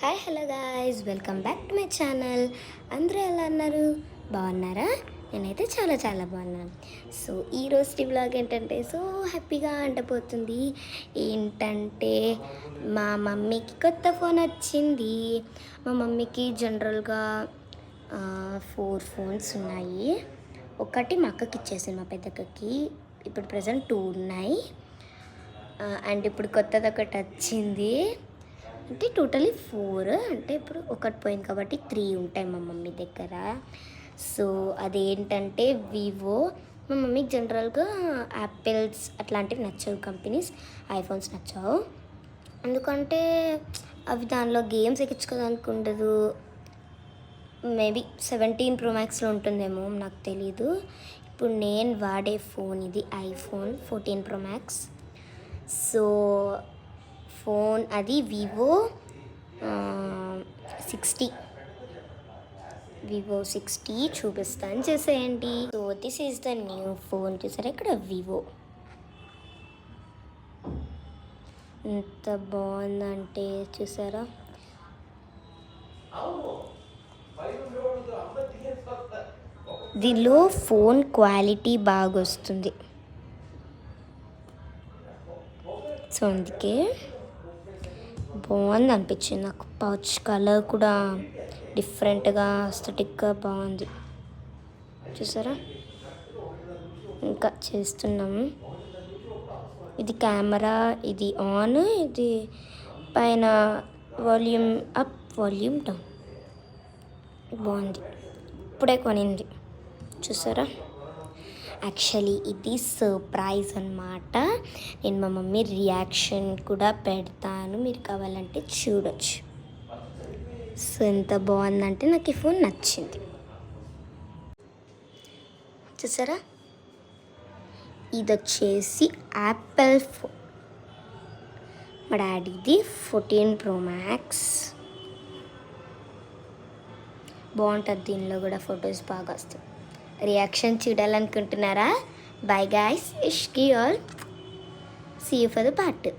Hi hello guys, welcome back to my channel. అందరూ ఎలా అన్నారు? బాగున్నారా? నేనైతే చాలా చాలా బాగున్నాను. సో ఈరోజు వ్లాగ్ ఏంటంటే హ్యాపీగా అంటపోతుంది. ఏంటంటే మా మమ్మీకి కొత్త ఫోన్ వచ్చింది. మా మమ్మీకి జనరల్గా 4 ఫోన్స్ ఉన్నాయి. ఒకటి మా అక్కకి ఇచ్చేసింది, మా పెద్దక్కకి. ఇప్పుడు ప్రజెంట్ 2 ఉన్నాయి. అండ్ ఇప్పుడు కొత్తది ఒకటి వచ్చింది, అంటే టోటలీ 4. అంటే ఇప్పుడు ఒకటి పోయింది కాబట్టి 3 ఉంటాయి మా మమ్మీ దగ్గర. సో అదేంటంటే వివో. మా మమ్మీకి జనరల్గా యాపిల్స్ అట్లాంటివి నచ్చవు, కంపెనీస్ ఐఫోన్స్ నచ్చవు. ఎందుకంటే అవి దానిలో గేమ్స్ ఎక్కించుకోవడానికి ఉండదు. మేబీ 17 Pro Maxలో ఉంటుందేమో, నాకు తెలీదు. ఇప్పుడు నేను వాడే ఫోన్ ఇది iPhone 14 Pro Max. So phone అది వివో 60 చూపిస్తాను, చేసేయండి. So this is the new phone. చూసారా ఇక్కడ వివో ఎంత బాగుందంటే, చూసారా? దీనిలో ఫోన్ క్వాలిటీ బాగా వస్తుంది. సో అందుకే బాగుంది అనిపించింది నాకు. పౌచ్ కలర్ కూడా డిఫరెంట్గా అస్థెటిక్గా బాగుంది. చూసారా? ఇంకా చేస్తున్నాము. ఇది కెమెరా, ఇది ఆన్, ఇది పైన వాల్యూమ్ అప్, వాల్యూమ్ డౌన్. బాగుంది, ఇప్పుడే కొనింది. చూసారా? యాక్చువల్లీ ఇది సర్ప్రైజ్ అన్నమాట. నేను మా మమ్మీ రియాక్షన్ కూడా పెడతాను, మీరు కావాలంటే చూడొచ్చు. సో ఎంత బాగుందంటే నాకు ఈ ఫోన్ నచ్చింది. చూసారా? ఇది వచ్చేసి యాపిల్ ఫోన్, మా డాడీది 14 Pro Max. బాగుంటుంది, దీనిలో కూడా ఫొటోస్ బాగా వస్తాయి. రియాక్షన్ చూడాలనుకుంటున్నారా? బై గైస్, ఇష్కి all, see you for the part.